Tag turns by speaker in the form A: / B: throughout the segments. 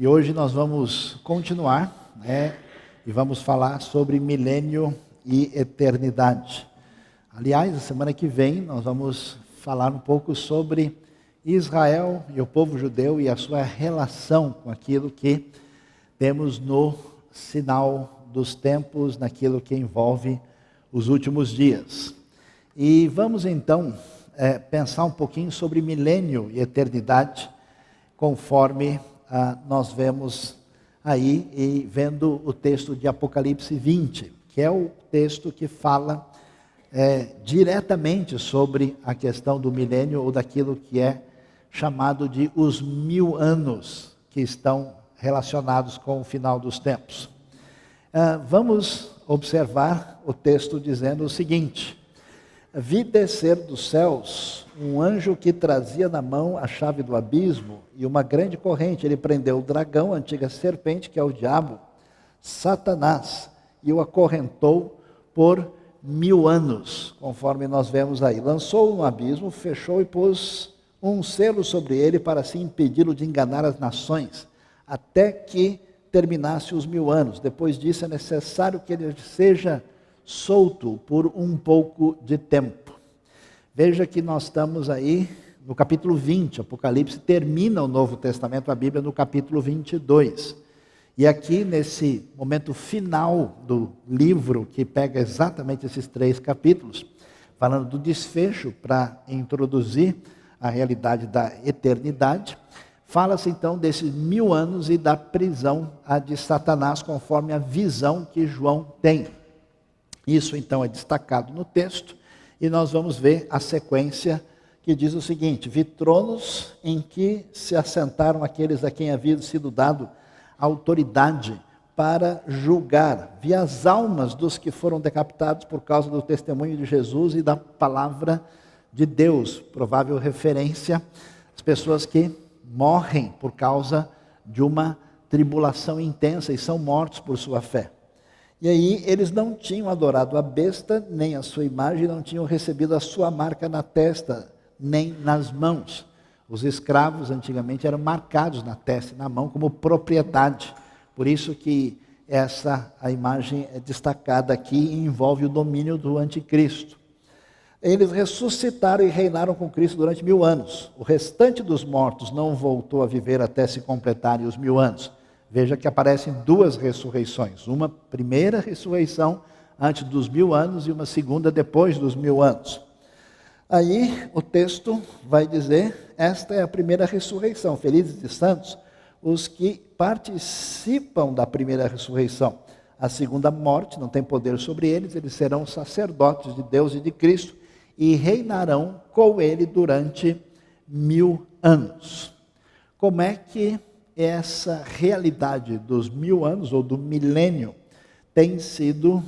A: E hoje nós vamos continuar, e vamos falar sobre milênio e eternidade. Aliás, a semana que vem nós vamos falar um pouco sobre Israel e o povo judeu e a sua relação com aquilo que temos no sinal dos tempos, naquilo que envolve os últimos dias. E vamos então pensar um pouquinho sobre milênio e eternidade, conforme nós vemos aí e vendo o texto de Apocalipse 20, que é o texto que fala diretamente sobre a questão do milênio ou daquilo que é chamado de os 1000 anos que estão relacionados com o final dos tempos. Vamos observar o texto dizendo o seguinte: vi descer dos céus um anjo que trazia na mão a chave do abismo e uma grande corrente. Ele prendeu o dragão, a antiga serpente, que é o diabo, Satanás, e o acorrentou por 1000 anos, conforme nós vemos aí. Lançou-o no abismo, fechou e pôs um selo sobre ele para assim impedi-lo de enganar as nações, até que terminasse os 1000 anos. Depois disso é necessário que ele seja solto por um pouco de tempo. Veja que nós estamos aí no capítulo 20, Apocalipse termina o Novo Testamento, a Bíblia, no capítulo 22. E aqui nesse momento final do livro, que pega exatamente esses 3 capítulos, falando do desfecho para introduzir a realidade da eternidade, fala-se então desses 1000 anos e da prisão de Satanás, conforme a visão que João tem. Isso então é destacado no texto, e nós vamos ver a sequência que diz o seguinte: vi tronos em que se assentaram aqueles a quem havia sido dado autoridade para julgar. Vi as almas dos que foram decapitados por causa do testemunho de Jesus e da palavra de Deus. Provável referência às pessoas que morrem por causa de uma tribulação intensa e são mortos por sua fé. E aí eles não tinham adorado a besta, nem a sua imagem, não tinham recebido a sua marca na testa, nem nas mãos. Os escravos antigamente eram marcados na testa e na mão como propriedade. Por isso que a imagem é destacada aqui e envolve o domínio do anticristo. Eles ressuscitaram e reinaram com Cristo durante 1000 anos. O restante dos mortos não voltou a viver até se completarem os 1000 anos. Veja que aparecem 2 ressurreições. Uma primeira ressurreição antes dos 1000 anos e uma segunda depois dos 1000 anos. Aí o texto vai dizer: esta é a primeira ressurreição. Felizes e santos os que participam da primeira ressurreição. A segunda morte não tem poder sobre eles, eles serão sacerdotes de Deus e de Cristo e reinarão com ele durante 1000 anos. Como é que essa realidade dos 1000 anos ou do milênio tem sido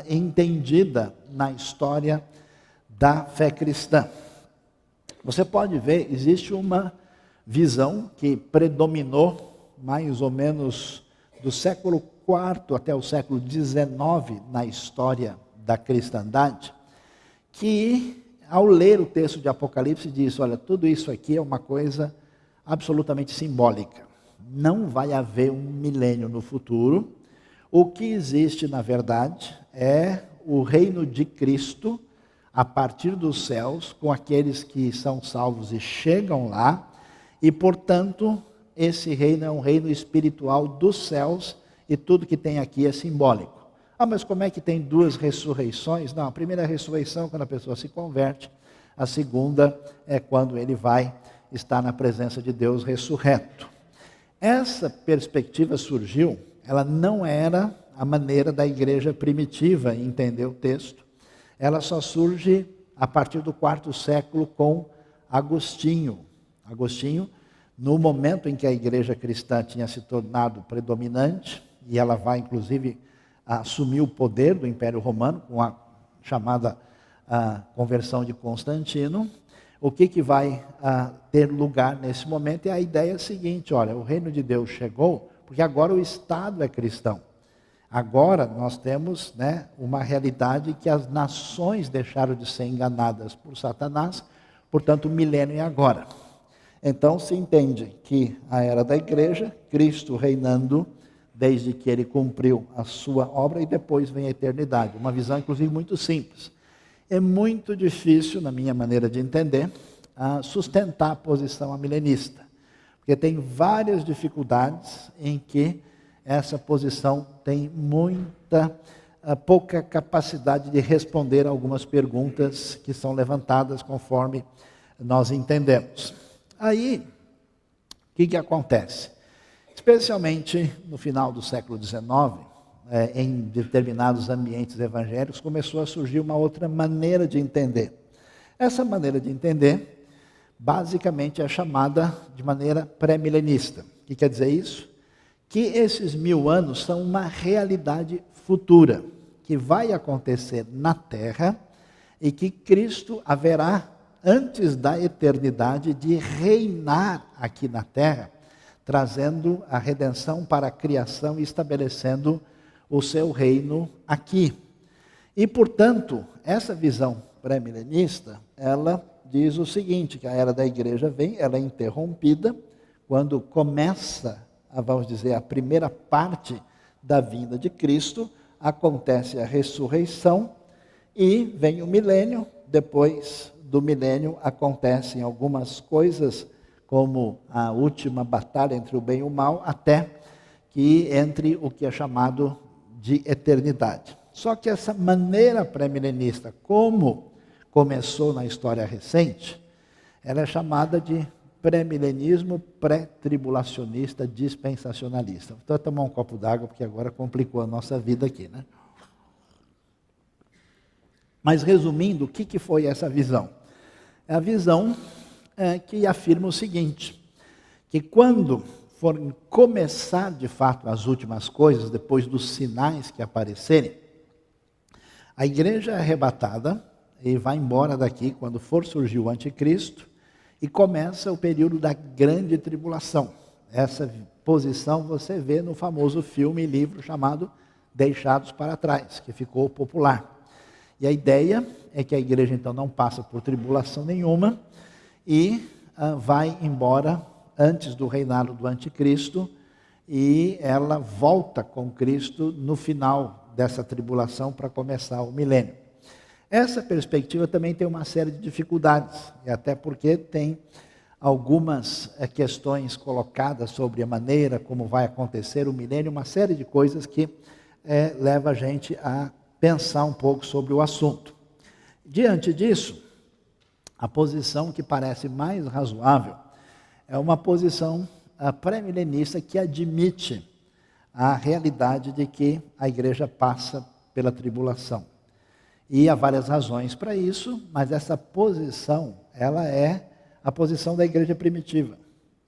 A: entendida na história da fé cristã? Você pode ver, existe uma visão que predominou mais ou menos do século IV até o século XIX na história da cristandade, que ao ler o texto de Apocalipse diz: olha, tudo isso aqui é uma coisa absolutamente simbólica. Não vai haver um milênio no futuro. O que existe, na verdade, é o reino de Cristo a partir dos céus, com aqueles que são salvos e chegam lá, e, portanto, esse reino é um reino espiritual dos céus, e tudo que tem aqui é simbólico. Mas como é que tem 2 ressurreições? Não, a primeira ressurreição é quando a pessoa se converte, a segunda é quando ele vai estar na presença de Deus ressurreto. Essa perspectiva surgiu, ela não era a maneira da igreja primitiva entender o texto. Ela só surge a partir do 4º século com Agostinho. Agostinho, no momento em que a igreja cristã tinha se tornado predominante, e ela vai inclusive assumir o poder do Império Romano, com a chamada conversão de Constantino, o que vai ter lugar nesse momento é a ideia seguinte: olha, o reino de Deus chegou, porque agora o Estado é cristão. Agora nós temos uma realidade que as nações deixaram de ser enganadas por Satanás, portanto o milênio é agora. Então se entende que a era da igreja, Cristo reinando desde que ele cumpriu a sua obra e depois vem a eternidade. Uma visão inclusive muito simples. É muito difícil, na minha maneira de entender, sustentar a posição amilenista, porque tem várias dificuldades em que essa posição tem pouca capacidade de responder a algumas perguntas que são levantadas conforme nós entendemos. Aí, o que acontece? Especialmente no final do século XIX, em determinados ambientes evangélicos, começou a surgir uma outra maneira de entender. Essa maneira de entender, basicamente, é chamada de maneira pré-milenista. O que quer dizer isso? Que esses 1000 anos são uma realidade futura, que vai acontecer na Terra e que Cristo haverá, antes da eternidade, de reinar aqui na Terra, trazendo a redenção para a criação e estabelecendo o seu reino aqui. E, portanto, essa visão pré-milenista, ela diz o seguinte, que a era da igreja vem, ela é interrompida quando começa, vamos dizer, a primeira parte da vinda de Cristo, acontece a ressurreição e vem o milênio. Depois do milênio acontecem algumas coisas, como a última batalha entre o bem e o mal, até que entre o que é chamado de eternidade. Só que essa maneira pré-milenista, como começou na história recente, ela é chamada de pré-milenismo pré-tribulacionista dispensacionalista. Então, tomar um copo d'água, porque agora complicou a nossa vida aqui, né? Mas, resumindo, o que foi essa visão? É a visão que afirma o seguinte, que quando forem começar, de fato, as últimas coisas, depois dos sinais que aparecerem, a igreja é arrebatada e vai embora daqui quando for surgir o anticristo, e começa o período da grande tribulação. Essa posição você vê no famoso filme e livro chamado Deixados para Trás, que ficou popular. E a ideia é que a igreja então não passa por tribulação nenhuma e vai embora antes do reinado do anticristo, e ela volta com Cristo no final dessa tribulação para começar o milênio. Essa perspectiva também tem uma série de dificuldades, e até porque tem algumas questões colocadas sobre a maneira como vai acontecer o milênio, uma série de coisas que leva a gente a pensar um pouco sobre o assunto. Diante disso, a posição que parece mais razoável é uma posição pré-milenista que admite a realidade de que a igreja passa pela tribulação. E há várias razões para isso, mas essa posição, ela é a posição da igreja primitiva.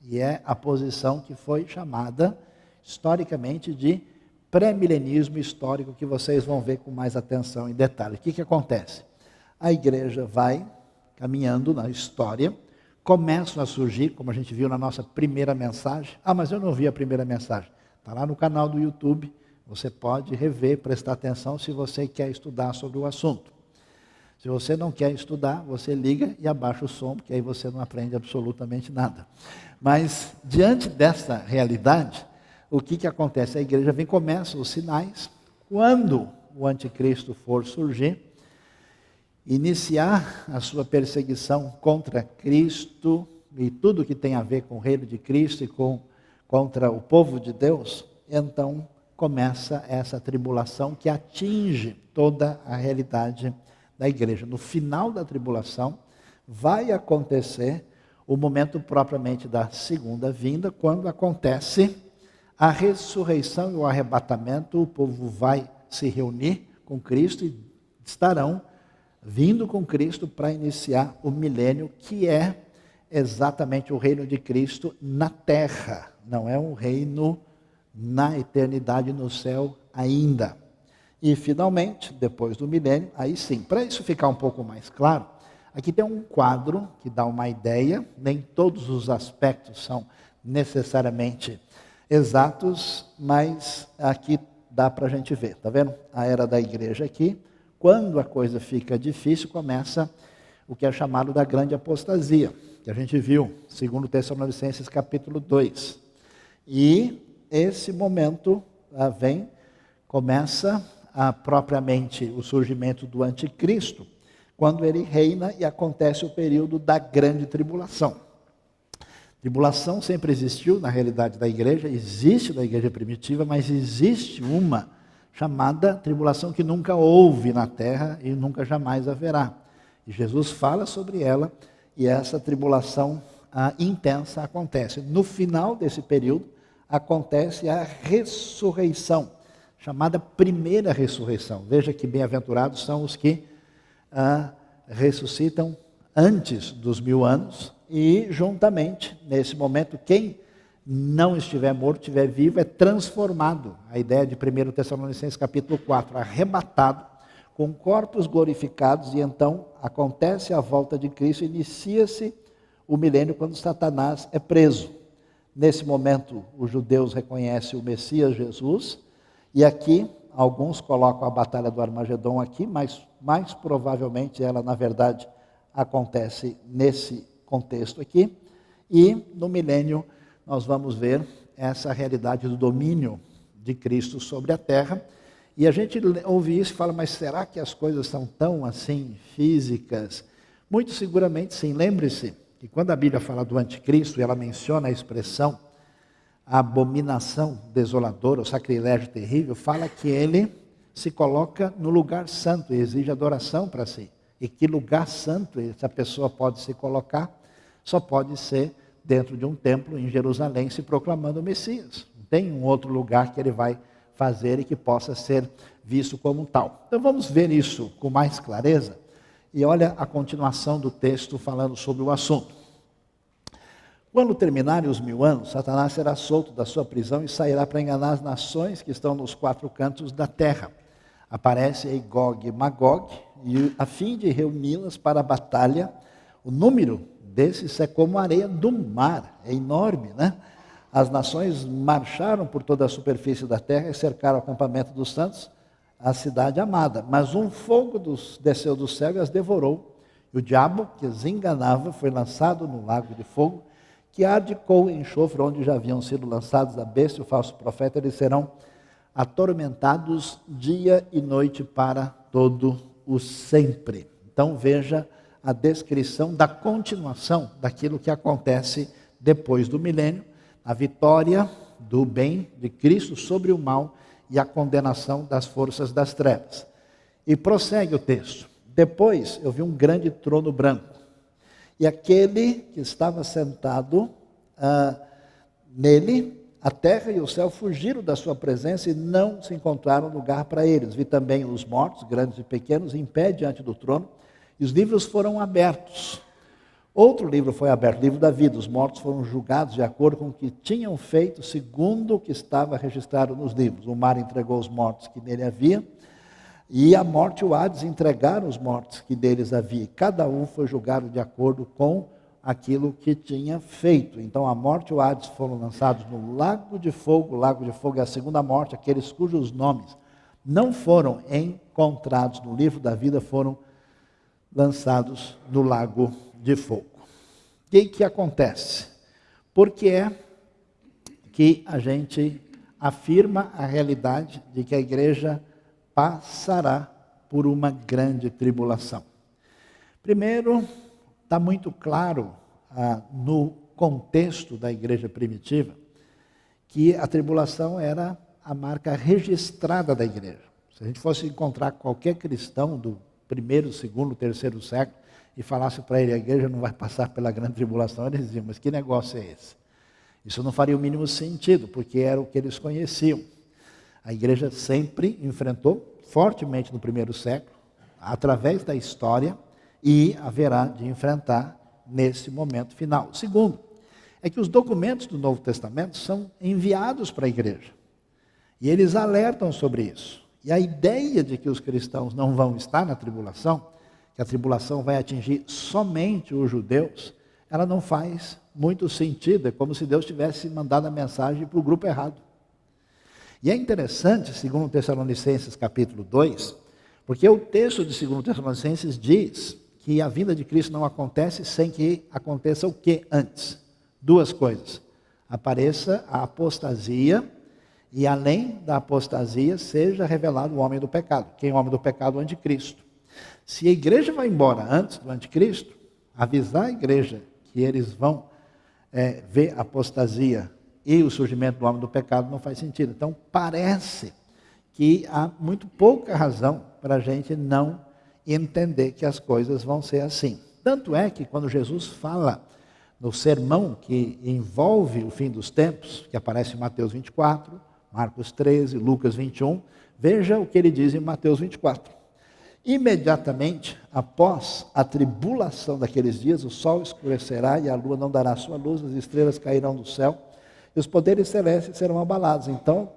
A: E é a posição que foi chamada, historicamente, de pré-milenismo histórico, que vocês vão ver com mais atenção e detalhe. O que acontece? A igreja vai caminhando na história, começam a surgir, como a gente viu na nossa primeira mensagem. Mas eu não vi a primeira mensagem. Está lá no canal do YouTube. Você pode rever, prestar atenção se você quer estudar sobre o assunto. Se você não quer estudar, você liga e abaixa o som, porque aí você não aprende absolutamente nada. Mas, diante dessa realidade, o que acontece? A igreja vem, começa os sinais. Quando o anticristo for surgir, iniciar a sua perseguição contra Cristo e tudo que tem a ver com o reino de Cristo e contra o povo de Deus, então começa essa tribulação que atinge toda a realidade da igreja. No final da tribulação, vai acontecer o momento propriamente da segunda vinda, quando acontece a ressurreição e o arrebatamento. O povo vai se reunir com Cristo e estarão vindo com Cristo para iniciar o milênio, que é exatamente o reino de Cristo na terra. Não é um reino na eternidade no céu ainda. E finalmente, depois do milênio, aí sim, para isso ficar um pouco mais claro, aqui tem um quadro que dá uma ideia, nem todos os aspectos são necessariamente exatos, mas aqui dá para a gente ver, tá vendo? A era da igreja aqui, quando a coisa fica difícil, começa o que é chamado da grande apostasia, que a gente viu, segundo Tessalonicenses capítulo 2. E esse momento começa propriamente o surgimento do anticristo, quando ele reina e acontece o período da grande tribulação. Tribulação sempre existiu na realidade da igreja, existe na igreja primitiva, mas existe uma chamada tribulação que nunca houve na terra e nunca jamais haverá. E Jesus fala sobre ela, e essa tribulação intensa acontece. No final desse período, acontece a ressurreição, chamada primeira ressurreição. Veja que bem-aventurados são os que ressuscitam antes dos 1000 anos, e juntamente, nesse momento, quem não estiver morto, estiver vivo, é transformado. A ideia de 1 Tessalonicenses capítulo 4, arrebatado, com corpos glorificados, e então acontece a volta de Cristo, inicia-se o milênio quando Satanás é preso. Nesse momento, os judeus reconhecem o Messias Jesus, e aqui, alguns colocam a batalha do Armagedon aqui, mas mais provavelmente ela, na verdade, acontece nesse contexto aqui. E no milênio, nós vamos ver essa realidade do domínio de Cristo sobre a terra. E a gente ouve isso e fala, mas será que as coisas são tão assim, físicas? Muito seguramente sim. Lembre-se que quando a Bíblia fala do anticristo, ela menciona a expressão a abominação desoladora, o sacrilégio terrível, fala que ele se coloca no lugar santo e exige adoração para si. E que lugar santo essa pessoa pode se colocar? Só pode ser dentro de um templo em Jerusalém, se proclamando o Messias. Não tem um outro lugar que ele vai fazer e que possa ser visto como tal. Então vamos ver isso com mais clareza. E olha a continuação do texto falando sobre o assunto. Quando terminarem os 1000 anos, Satanás será solto da sua prisão e sairá para enganar as nações que estão nos 4 cantos da terra. Aparece aí Gog e Magog, e a fim de reuni-las para a batalha. O número desses é como a areia do mar, é enorme, né? As nações marcharam por toda a superfície da terra e cercaram o acampamento dos santos, a cidade amada. Mas um fogo desceu do céu e as devorou. E o diabo, que as enganava, foi lançado no lago de fogo, que arde com enxofre, onde já haviam sido lançados a besta e o falso profeta. Eles serão atormentados dia e noite para todo o sempre. Então veja a descrição da continuação daquilo que acontece depois do milênio, a vitória do bem de Cristo sobre o mal e a condenação das forças das trevas. E prossegue o texto. Depois eu vi um grande trono branco, e aquele que estava sentado nele, a terra e o céu fugiram da sua presença e não se encontraram lugar para eles. Vi também os mortos, grandes e pequenos, em pé diante do trono, e os livros foram abertos. Outro livro foi aberto, o livro da vida. Os mortos foram julgados de acordo com o que tinham feito, segundo o que estava registrado nos livros. O mar entregou os mortos que nele havia, e a morte e o Hades entregaram os mortos que deles havia. Cada um foi julgado de acordo com aquilo que tinha feito. Então a morte e o Hades foram lançados no lago de fogo. O lago de fogo é a segunda morte. Aqueles cujos nomes não foram encontrados no livro da vida foram lançados no lago de fogo. O que acontece? Por que é que a gente afirma a realidade de que a igreja passará por uma grande tribulação? Primeiro, está muito claro no contexto da igreja primitiva que a tribulação era a marca registrada da igreja. Se a gente fosse encontrar qualquer cristão do 1º, 2º, 3º século e falasse para ele, a igreja não vai passar pela grande tribulação, eles diziam, mas que negócio é esse? Isso não faria o mínimo sentido, porque era o que eles conheciam. A igreja sempre enfrentou fortemente no 1º século, através da história, e haverá de enfrentar nesse momento final. Segundo, é que os documentos do Novo Testamento são enviados para a igreja, e eles alertam sobre isso. E a ideia de que os cristãos não vão estar na tribulação, que a tribulação vai atingir somente os judeus, ela não faz muito sentido. É como se Deus tivesse mandado a mensagem para o grupo errado. E é interessante, segundo Tessalonicenses capítulo 2, porque o texto de 2 Tessalonicenses diz que a vinda de Cristo não acontece sem que aconteça o que antes? Duas coisas. Apareça a apostasia e, além da apostasia, seja revelado o homem do pecado. Quem é o homem do pecado? O anticristo. Se a igreja vai embora antes do anticristo, avisar a igreja que eles vão ver a apostasia e o surgimento do homem do pecado não faz sentido. Então, parece que há muito pouca razão para a gente não entender que as coisas vão ser assim. Tanto é que quando Jesus fala no sermão que envolve o fim dos tempos, que aparece em Mateus 24, Marcos 13, Lucas 21, veja o que ele diz em Mateus 24. Imediatamente após a tribulação daqueles dias, o sol escurecerá e a lua não dará sua luz, as estrelas cairão do céu e os poderes celestes serão abalados. Então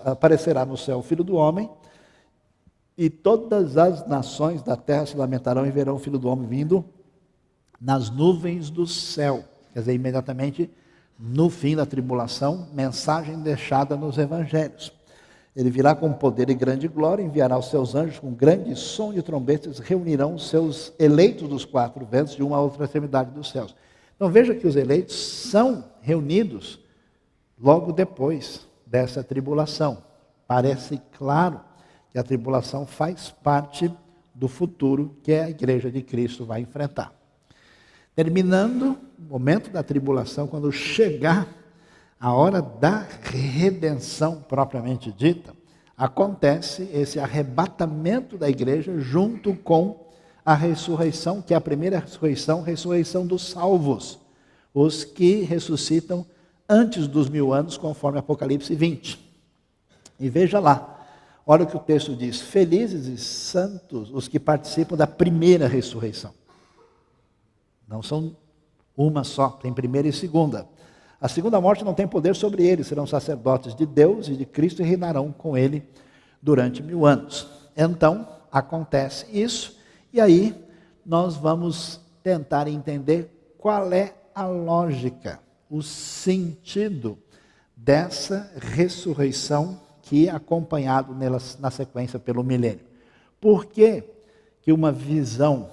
A: aparecerá no céu o Filho do Homem e todas as nações da terra se lamentarão e verão o Filho do Homem vindo nas nuvens do céu. Quer dizer, imediatamente no fim da tribulação, mensagem deixada nos evangelhos. Ele virá com poder e grande glória, enviará os seus anjos com grande som de trombetas, reunirão os seus eleitos dos quatro ventos de uma a outra extremidade dos céus. Então veja que os eleitos são reunidos logo depois dessa tribulação. Parece claro que a tribulação faz parte do futuro que a igreja de Cristo vai enfrentar. Terminando o momento da tribulação, quando chegar a hora da redenção propriamente dita, acontece esse arrebatamento da igreja junto com a ressurreição, que é a primeira ressurreição, ressurreição dos salvos, os que ressuscitam antes dos 1000 anos, conforme Apocalipse 20. E veja lá, olha o que o texto diz: felizes e santos os que participam da primeira ressurreição. Não são uma só, tem primeira e segunda. A segunda morte não tem poder sobre eles, serão sacerdotes de Deus e de Cristo e reinarão com ele durante 1000 anos. Então, acontece isso, e aí nós vamos tentar entender qual é a lógica, o sentido dessa ressurreição que é acompanhado na sequência pelo milênio. Por que que uma visão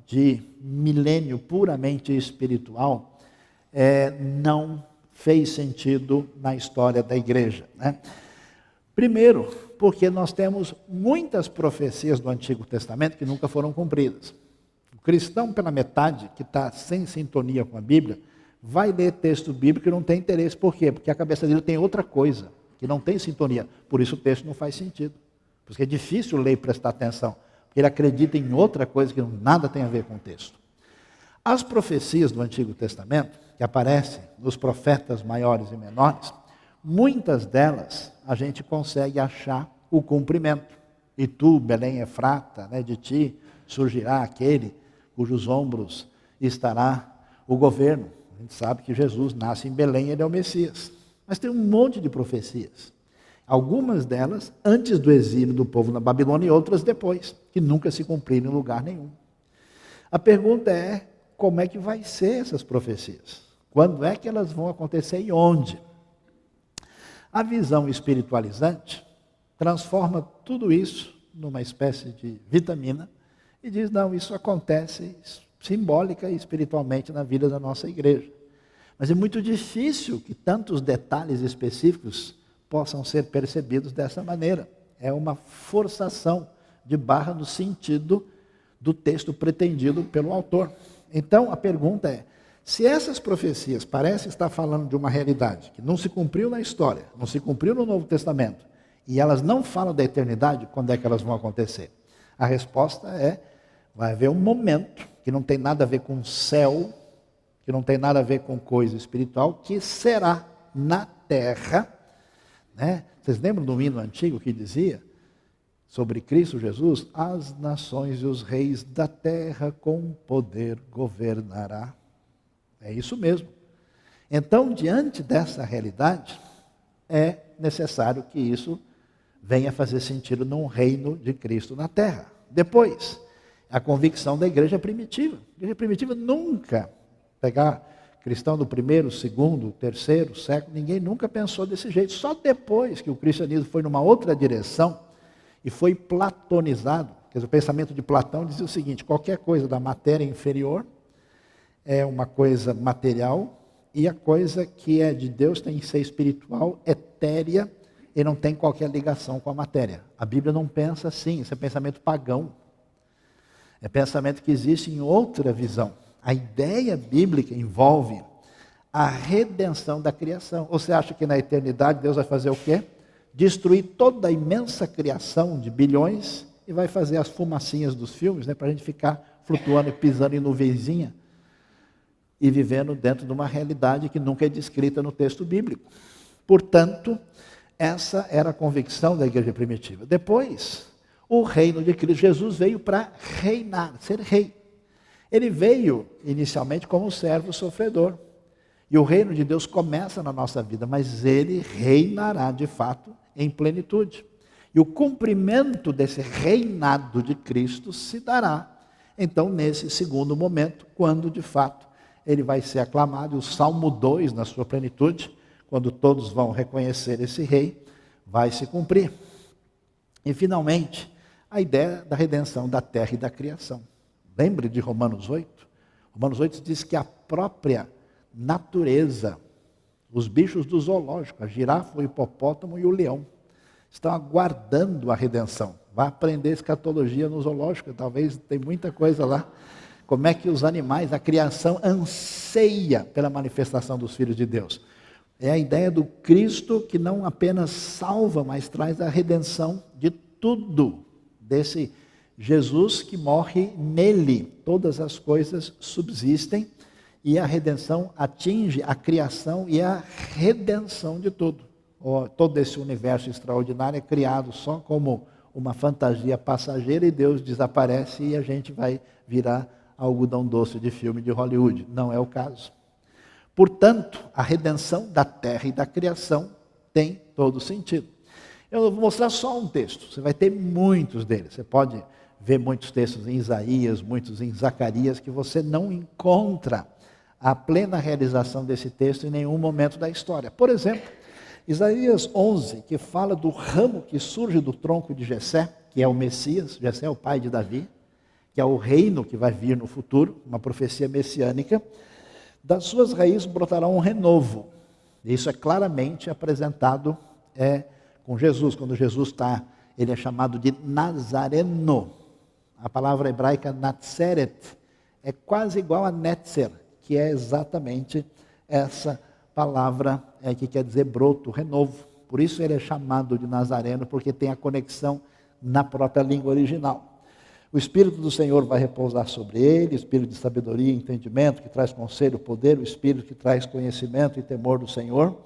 A: de milênio puramente espiritual não fez sentido na história da igreja, né? Primeiro, porque nós temos muitas profecias do Antigo Testamento que nunca foram cumpridas. O cristão pela metade, que está sem sintonia com a Bíblia, vai ler texto bíblico e não tem interesse. Por quê? Porque a cabeça dele tem outra coisa, que não tem sintonia. Por isso o texto não faz sentido. Porque é difícil ler e prestar atenção. Porque ele acredita em outra coisa que nada tem a ver com o texto. As profecias do Antigo Testamento, que aparecem nos profetas maiores e menores, muitas delas a gente consegue achar o cumprimento. E tu, Belém Efrata, né, de ti surgirá aquele cujos ombros estará o governo. A gente sabe que Jesus nasce em Belém, ele é o Messias. Mas tem um monte de profecias. Algumas delas antes do exílio do povo na Babilônia e outras depois, que nunca se cumpriram em lugar nenhum. A pergunta é, como é que vai ser essas profecias? Quando é que elas vão acontecer e onde? A visão espiritualizante transforma tudo isso numa espécie de vitamina e diz, não, isso acontece simbólica e espiritualmente na vida da nossa igreja. Mas é muito difícil que tantos detalhes específicos possam ser percebidos dessa maneira. É uma forçação de barra no sentido do texto pretendido pelo autor. Então, a pergunta é, se essas profecias parecem estar falando de uma realidade que não se cumpriu na história, não se cumpriu no Novo Testamento, e elas não falam da eternidade, quando é que elas vão acontecer? A resposta é, vai haver um momento que não tem nada a ver com o céu, que não tem nada a ver com coisa espiritual, que será na terra, né? Vocês lembram do hino antigo que dizia sobre Cristo Jesus? As nações e os reis da terra com poder governará. É isso mesmo. Então, diante dessa realidade, é necessário que isso venha fazer sentido num reino de Cristo na terra. Depois, a convicção da igreja primitiva. A igreja primitiva nunca, pegar cristão do primeiro, segundo, terceiro século, ninguém nunca pensou desse jeito. Só depois que o cristianismo foi numa outra direção e foi platonizado, Quer dizer, o pensamento de Platão dizia o seguinte: qualquer coisa da matéria inferior é uma coisa material, e a coisa que é de Deus tem que ser espiritual, etérea, e não tem qualquer ligação com a matéria. A Bíblia não pensa assim, isso é pensamento pagão. É pensamento que existe em outra visão. A ideia bíblica envolve a redenção da criação. Ou você acha que na eternidade Deus vai fazer o quê? Destruir toda a imensa criação de bilhões e vai fazer as fumacinhas dos filmes, para a gente ficar flutuando e pisando em nuvenzinha e vivendo dentro de uma realidade que nunca é descrita no texto bíblico. Portanto, essa era a convicção da igreja primitiva. Depois, o reino de Cristo, Jesus veio para reinar, ser rei. Ele veio inicialmente como servo sofredor. E o reino de Deus começa na nossa vida, mas ele reinará de fato em plenitude. E o cumprimento desse reinado de Cristo se dará, então, nesse segundo momento, quando de fato ele vai ser aclamado. E o Salmo 2, na sua plenitude, quando todos vão reconhecer esse rei, vai se cumprir. E finalmente, a ideia da redenção da terra e da criação. Lembre de Romanos 8? Romanos 8 diz que a própria natureza, os bichos do zoológico, a girafa, o hipopótamo e o leão, estão aguardando a redenção. Vai aprender escatologia no zoológico, talvez tem muita coisa lá. Como é que os animais, a criação anseia pela manifestação dos filhos de Deus. É a ideia do Cristo que não apenas salva, mas traz a redenção de tudo. Desse Jesus que morre nele, todas as coisas subsistem e a redenção atinge a criação e a redenção de tudo. Todo esse universo extraordinário é criado só como uma fantasia passageira e Deus desaparece e a gente vai virar algodão doce de filme de Hollywood. Não é o caso. Portanto, a redenção da terra e da criação tem todo sentido. Eu vou mostrar só um texto, você vai ter muitos deles. Você pode ver muitos textos em Isaías, muitos em Zacarias, que você não encontra a plena realização desse texto em nenhum momento da história. Por exemplo, Isaías 11, que fala do ramo que surge do tronco de Jessé, que é o Messias. Jessé é o pai de Davi, que é o reino que vai vir no futuro, uma profecia messiânica. Das suas raízes brotará um renovo. Isso é claramente apresentado com Jesus. Quando Jesus ele é chamado de Nazareno. A palavra hebraica Natseret é quase igual a Netzer, que é exatamente essa palavra que quer dizer broto, renovo. Por isso ele é chamado de Nazareno, porque tem a conexão na própria língua original. O Espírito do Senhor vai repousar sobre ele, Espírito de sabedoria e entendimento, que traz conselho, poder, o Espírito que traz conhecimento e temor do Senhor.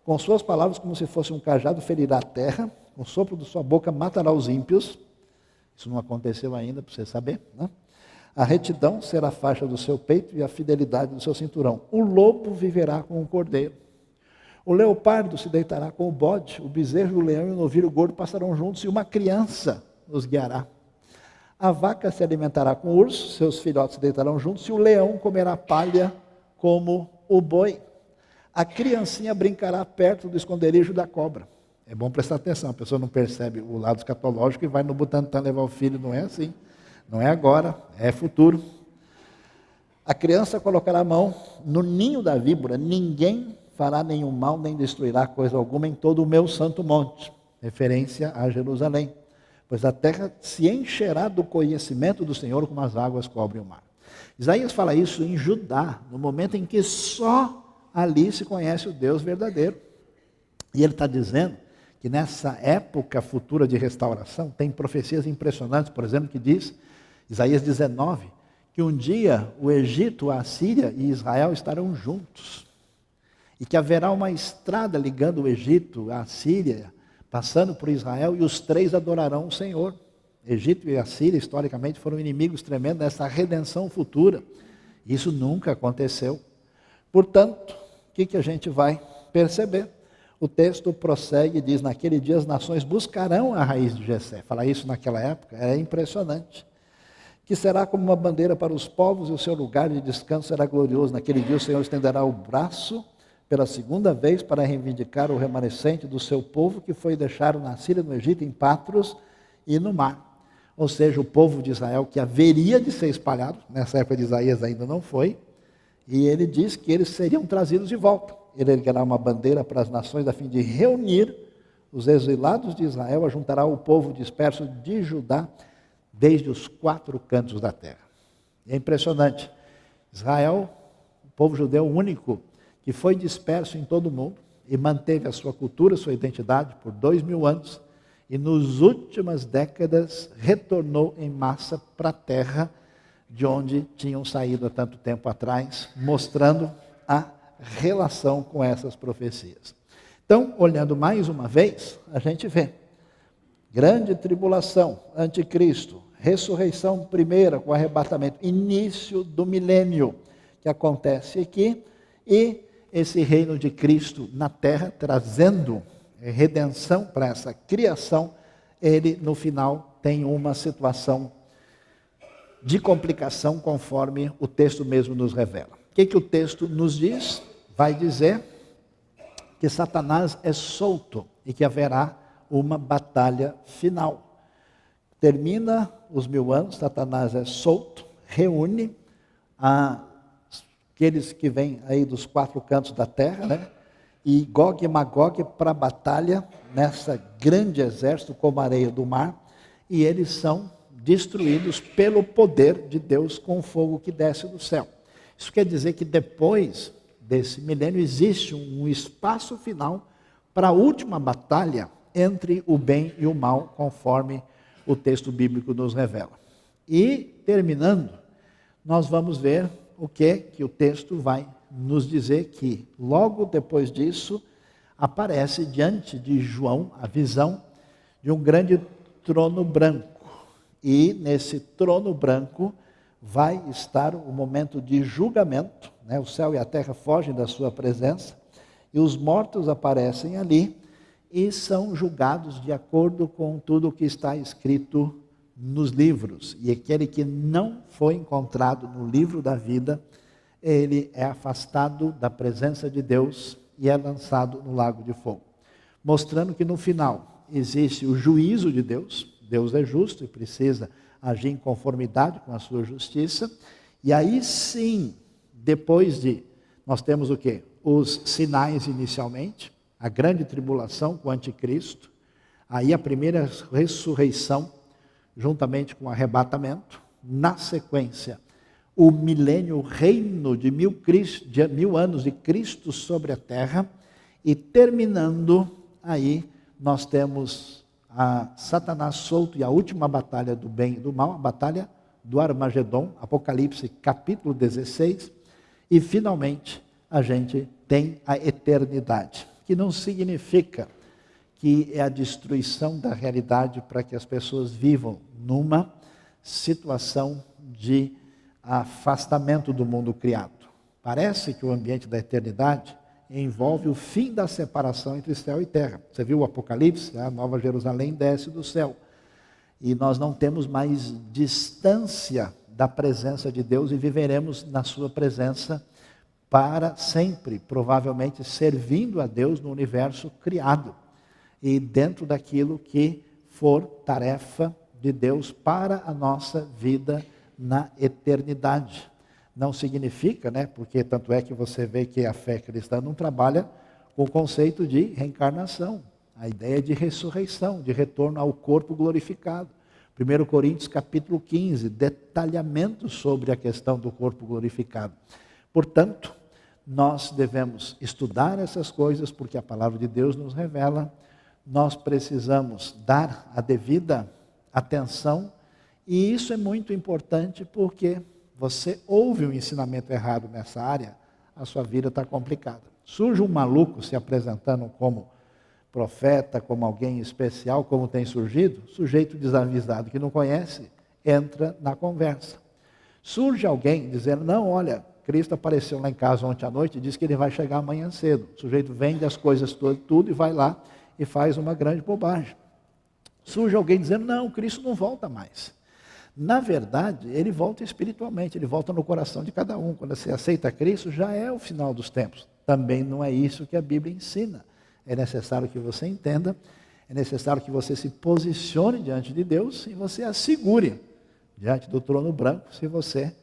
A: Com suas palavras, como se fosse um cajado, ferirá a terra, com o sopro de sua boca matará os ímpios. Isso não aconteceu ainda, para você saber, né? A retidão será a faixa do seu peito e a fidelidade do seu cinturão. O lobo viverá com o cordeiro. O leopardo se deitará com o bode, o bezerro, o leão e o novilho gordo passarão juntos, e uma criança os guiará. A vaca se alimentará com o urso, seus filhotes se deitarão juntos, e o leão comerá palha como o boi. A criancinha brincará perto do esconderijo da cobra. É bom prestar atenção, a pessoa não percebe o lado escatológico e vai no Butantã levar o filho, não é assim. Não é agora, é futuro. A criança colocará a mão no ninho da víbora, ninguém fará nenhum mal, nem destruirá coisa alguma em todo o meu santo monte. Referência a Jerusalém. Pois a terra se encherá do conhecimento do Senhor como as águas cobrem o mar. Isaías fala isso em Judá, no momento em que só ali se conhece o Deus verdadeiro. E ele está dizendo que nessa época futura de restauração, tem profecias impressionantes, por exemplo, que diz, Isaías 19, que um dia o Egito, a Assíria e Israel estarão juntos. E que haverá uma estrada ligando o Egito, a Assíria, passando por Israel, e os três adorarão o Senhor. Egito e Assíria, historicamente, foram inimigos tremendos dessa redenção futura. Isso nunca aconteceu. Portanto, o que a gente vai perceber? O texto prossegue e diz, naquele dia as nações buscarão a raiz de Jessé. Falar isso naquela época é impressionante. Que será como uma bandeira para os povos e o seu lugar de descanso será glorioso. Naquele dia o Senhor estenderá o braço pela segunda vez para reivindicar o remanescente do seu povo que foi deixado na Síria, no Egito, em Patros e no mar. ou seja, o povo de Israel que haveria de ser espalhado, nessa época de Isaías ainda não foi, e ele diz que eles seriam trazidos de volta. Ele erguerá uma bandeira para as nações a fim de reunir os exilados de Israel, ajuntará o povo disperso de Judá desde os 4 cantos da terra. É impressionante. Israel, o povo judeu único que foi disperso em todo o mundo e manteve a sua cultura, sua identidade por 2000 anos, e nas últimas décadas retornou em massa para a terra de onde tinham saído há tanto tempo atrás, mostrando a relação com essas profecias. Então, olhando mais uma vez, a gente vê grande tribulação, anticristo, ressurreição primeira com arrebatamento, início do milênio que acontece aqui, e esse reino de Cristo na terra, trazendo redenção para essa criação, ele no final tem uma situação de complicação conforme o texto mesmo nos revela. O que o texto nos diz? Vai dizer que Satanás é solto e que haverá uma batalha final. Termina os 1000 anos, Satanás é solto, reúne aqueles que vêm aí dos 4 cantos da terra, né? E Gog e Magog para a batalha nessa grande exército como a areia do mar, e eles são destruídos pelo poder de Deus com o fogo que desce do céu. Isso quer dizer que depois desse milênio existe um espaço final para a última batalha entre o bem e o mal, conforme o texto bíblico nos revela. E, terminando, nós vamos ver o que o texto vai nos dizer, que logo depois disso aparece diante de João a visão de um grande trono branco. E nesse trono branco vai estar o momento de julgamento, né? O céu e a terra fogem da sua presença, e os mortos aparecem ali e são julgados de acordo com tudo o que está escrito nos livros. E aquele que não foi encontrado no livro da vida, ele é afastado da presença de Deus e é lançado no lago de fogo. Mostrando que no final existe o juízo de Deus. Deus é justo e precisa agir em conformidade com a sua justiça. E aí sim, depois de, nós temos o quê? Os sinais inicialmente, a grande tribulação com o anticristo, aí a primeira ressurreição, juntamente com o arrebatamento, na sequência, o milênio, o reino de 1000 anos de Cristo sobre a terra, e terminando aí, nós temos a Satanás solto e a última batalha do bem e do mal, a batalha do Armagedon, Apocalipse capítulo 16, e finalmente a gente tem a eternidade, que não significa que é a destruição da realidade para que as pessoas vivam numa situação de afastamento do mundo criado. Parece que o ambiente da eternidade envolve o fim da separação entre céu e terra. Você viu o Apocalipse? A Nova Jerusalém desce do céu. E nós não temos mais distância da presença de Deus e viveremos na sua presença para sempre, provavelmente servindo a Deus no universo criado e dentro daquilo que for tarefa de Deus para a nossa vida na eternidade. Não significa, né? Porque tanto é que você vê que a fé cristã não trabalha com o conceito de reencarnação, a ideia de ressurreição, de retorno ao corpo glorificado. 1 Coríntios capítulo 15, detalhamento sobre a questão do corpo glorificado. Portanto, nós devemos estudar essas coisas, porque a palavra de Deus nos revela. Nós precisamos dar a devida atenção, e isso é muito importante porque você ouve um ensinamento errado nessa área, a sua vida está complicada. Surge um maluco se apresentando como profeta, como alguém especial, como tem surgido, sujeito desavisado que não conhece, entra na conversa. Surge alguém dizendo, não, olha, Cristo apareceu lá em casa ontem à noite e disse que ele vai chegar amanhã cedo. O sujeito vende as coisas tudo e vai lá e faz uma grande bobagem. Surge alguém dizendo, não, Cristo não volta mais. Na verdade, ele volta espiritualmente, ele volta no coração de cada um. Quando você aceita Cristo, já é o final dos tempos. Também não é isso que a Bíblia ensina. É necessário que você entenda é necessário que você se posicione diante de Deus e você assegure diante do trono branco se você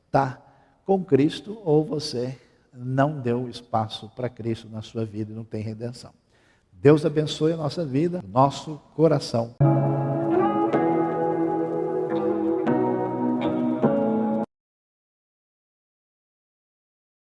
A: está com Cristo ou você não deu espaço para Cristo na sua vida e não tem redenção. Deus abençoe a nossa vida, nosso coração.